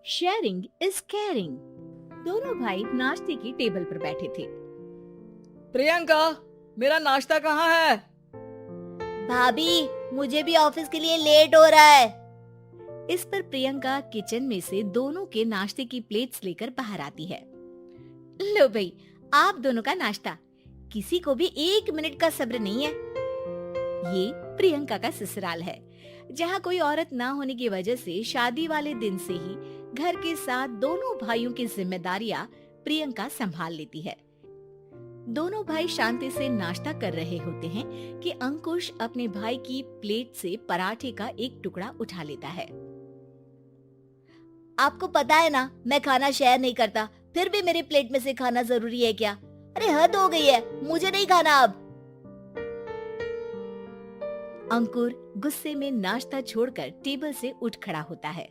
Sharing is caring. दोनों भाई नाश्ते की टेबल पर बैठे थे। प्रियंका, मेरा नाश्ता कहाँ है? भाभी, मुझे भी ऑफिस के लिए लेट हो रहा है। इस पर प्रियंका किचन में से दोनों के नाश्ते की प्लेट्स लेकर बाहर आती है। लो भाई, आप दोनों का नाश्ता। किसी को भी 1 मिनट का सब्र नहीं है। ये प्रियंका का ससुराल है, जहाँ कोई औरत ना होने की वजह से शादी वाले दिन से ही घर के साथ दोनों भाइयों की जिम्मेदारियां प्रियंका संभाल लेती है। दोनों भाई शांति से नाश्ता कर रहे होते हैं कि अंकुश अपने भाई की प्लेट से पराठे का एक टुकड़ा उठा लेता है। आपको पता है ना, मैं खाना शेयर नहीं करता, फिर भी मेरी प्लेट में से खाना जरूरी है क्या? अरे हद हो गई है, मुझे नहीं खाना अब। अंकुर गुस्से में नाश्ता छोड़कर टेबल से उठ खड़ा होता है।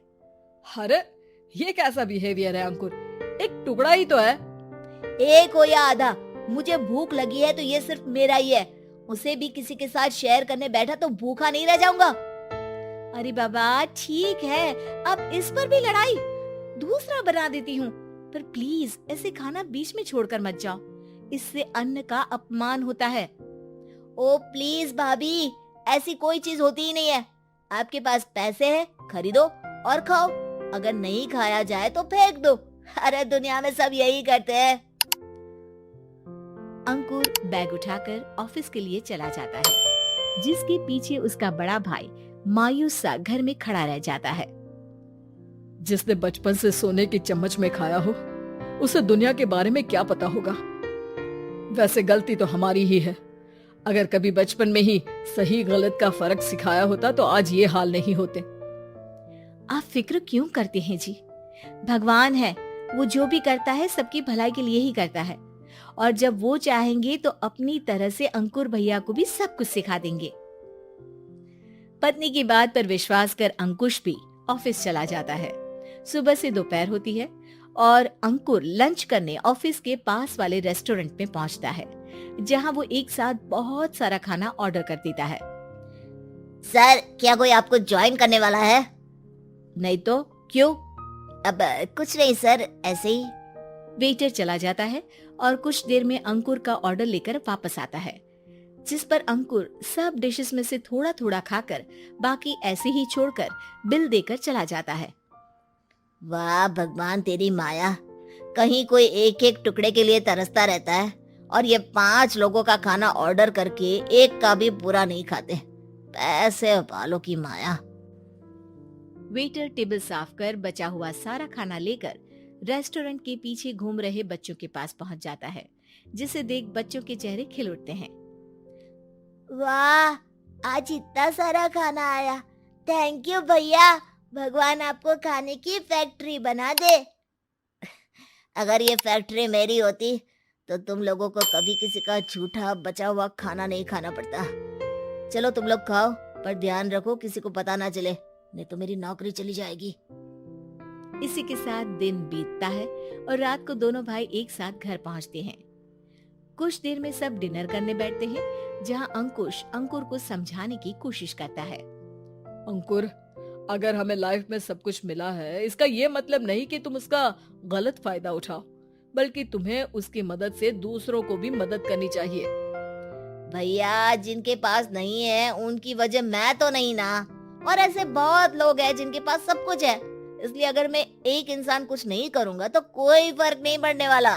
अरे ये कैसा बिहेवियर है अंकुर? एक टुकड़ा ही तो है। एक हो या आधा, मुझे भूख लगी है तो ये सिर्फ मेरा ही है। उसे भी किसी के साथ शेयर करने बैठा तो भूखा नहीं रह जाऊंगा। अरे बाबा ठीक है, अब इस पर भी लड़ाई। दूसरा बना देती हूँ, पर प्लीज ऐसे खाना बीच में छोड़कर मत जाओ। इससे अन्न का अपमान होता है। ओ प्लीज भाभी, ऐसी कोई चीज होती ही नहीं है। आपके पास पैसे हैं, खरीदो और खाओ। अगर नहीं खाया जाए तो फेंक दो। अरे दुनिया में सब यही करते हैं। अंकुर बैग उठाकर ऑफिस के लिए चला जाता है, जिसके पीछे उसका बड़ा भाई मायूस सा घर में खड़ा रह जाता है। जिसने बचपन से सोने की चम्मच में खाया हो, उसे दुनिया के बारे में क्या पता होगा। वैसे गलती तो हमारी ही है। अगर कभी बचपन में ही सही गलत का फर्क सिखाया होता तो आज ये हाल नहीं होते। आप फिक्र क्यों करते हैं जी? भगवान है, वो जो भी करता है सबकी भलाई के लिए ही करता है। और जब वो चाहेंगे तो अपनी तरह से अंकुर भैया को भी सब कुछ सिखा देंगे। पत्नी की बात पर विश्वास कर अंकुश भी ऑफिस चला जाता है। सुबह से दोपहर होती है और अंकुर लंच करने ऑफिस के पास वाले रेस्टोरेंट में पहुंचता है, जहां वो एक साथ बहुत सारा खाना ऑर्डर कर देता है। सर, क्या कोई आपको ज्वाइन करने वाला है? नहीं तो क्यों? अब कुछ नहीं सर, ऐसे ही। वेटर चला जाता है और कुछ देर में अंकुर का ऑर्डर लेकर वापस आता है, जिस पर अंकुर सब डिशेस में से थोड़ा थोड़ा खाकर बाकी ऐसे ही छोड़कर बिल देकर चला जाता है। वाह भगवान, तेरी माया। कहीं कोई एक एक टुकड़े के लिए तरसता रहता है और ये 5 लोगों का खाना ऑर्डर करके एक का भी पूरा नहीं खाते। पैसे वालों की माया। वेटर टेबल साफ कर बचा हुआ सारा खाना लेकर रेस्टोरेंट के पीछे घूम रहे बच्चों के पास पहुंच जाता है, जिसे देख बच्चों के चेहरे खिल उठते हैं। वाह, आज इतना सारा खाना आया। थैंक यू भैया, भगवान आपको खाने की फैक्ट्री बना दे। अगर ये फैक्ट्री मेरी होती तो तुम लोगों को कभी किसी का झूठा बचा हुआ खाना नहीं खाना पड़ता। चलो तुम लोग खाओ, पर ध्यान रखो किसी को पता ना चले, नहीं तो मेरी नौकरी चली जाएगी। इसी के साथ दिन बीतता है और रात को दोनों भाई एक साथ घर पहुंचते हैं। कुछ देर में सब डिनर करने बैठते हैं, जहां अंकुश अंकुर को समझाने की कोशिश करता है। अंकुर, अगर हमें लाइफ में सब कुछ मिला है, इसका ये मतलब नहीं कि तुम उसका गलत फायदा उठाओ, बल्कि तुम्हें उसकी मदद से दूसरों को भी मदद करनी चाहिए। भैया, जिनके पास नहीं है उनकी वजह मैं तो नहीं ना। और ऐसे बहुत लोग हैं जिनके पास सब कुछ है। इसलिए अगर मैं एक इंसान कुछ नहीं करूंगा तो कोई फर्क नहीं पड़ने वाला।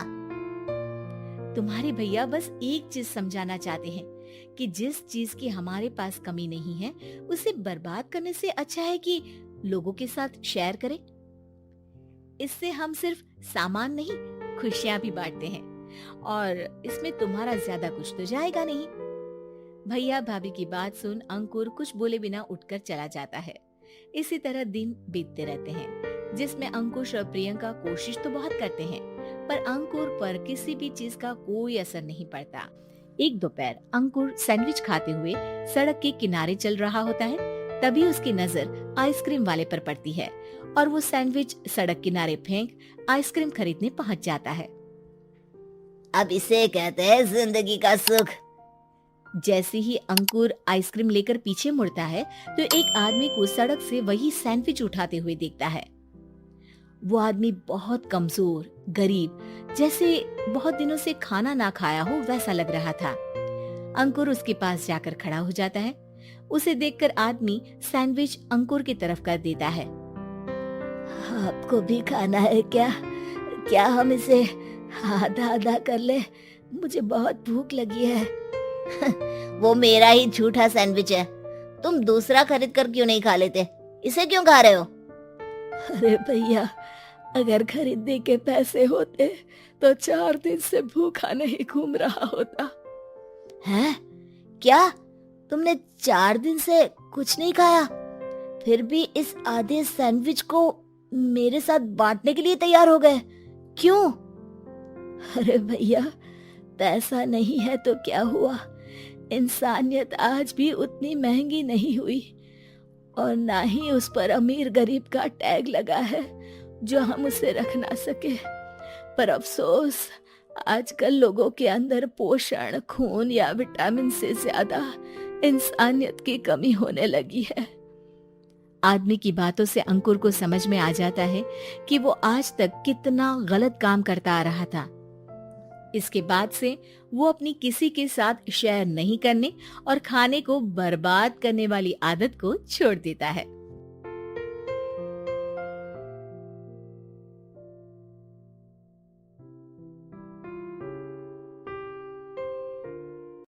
तुम्हारे भैया बस एक चीज समझाना चाहते हैं कि जिस चीज की हमारे पास कमी नहीं है, उसे बर्बाद करने से अच्छा है कि लोगों के साथ शेयर करें। इससे हम सिर्फ सामान नहीं, खुशियां भी बांटते हैं, और इसमें तुम्हारा ज्यादा कुछ तो जाएगा नहीं। भैया भाभी की बात सुन अंकुर कुछ बोले बिना उठकर चला जाता है। इसी तरह दिन बीतते रहते हैं, जिसमें अंकुश और प्रियंका कोशिश तो बहुत करते हैं, पर अंकुर पर किसी भी चीज का कोई असर नहीं पड़ता। एक दोपहर अंकुर सैंडविच खाते हुए सड़क के किनारे चल रहा होता है। तभी उसकी नजर आइसक्रीम वाले पर पड़ती है और वो सैंडविच सड़क किनारे फेंक आइसक्रीम खरीदने पहुंच जाता है। अब इसे कहते हैं जिंदगी का सुख। जैसे ही अंकुर आइसक्रीम लेकर पीछे मुड़ता है तो एक आदमी को सड़क से वही सैंडविच उठाते हुए देखता है। वो आदमी बहुत कमजोर, गरीब, जैसे बहुत दिनों से खाना ना खाया हो वैसा लग रहा था। अंकुर उसके पास जाकर खड़ा हो जाता है। उसे देखकर आदमी सैंडविच अंकुर की तरफ कर देता है। आपको भी खाना है क्या? क्या हम इसे आधा आधा कर ले? मुझे बहुत भूख लगी है। वो मेरा ही झूठा सैंडविच है, तुम दूसरा खरीद कर क्यों नहीं खा लेते? इसे क्यों खा रहे हो? अरे भैया, अगर खरीदने के पैसे होते तो 4 दिन से भूखा नहीं घूम रहा होता। हैं? क्या तुमने 4 दिन से कुछ नहीं खाया, फिर भी इस आधे सैंडविच को मेरे साथ बांटने के लिए तैयार हो गए? क्यों? अरे भैया, पैसा नहीं है तो क्या हुआ, इंसानियत आज भी उतनी महंगी नहीं हुई और ना ही उस पर अमीर गरीब का टैग लगा है जो हम उसे रख ना सके। पर अफसोस, आजकल लोगों के अंदर पोषण, खून या विटामिन से ज्यादा इंसानियत की कमी होने लगी है। आदमी की बातों से अंकुर को समझ में आ जाता है कि वो आज तक कितना गलत काम करता आ रहा था। इसके बाद से वो अपनी किसी के साथ शेयर नहीं करने और खाने को बर्बाद करने वाली आदत को छोड़ देता है।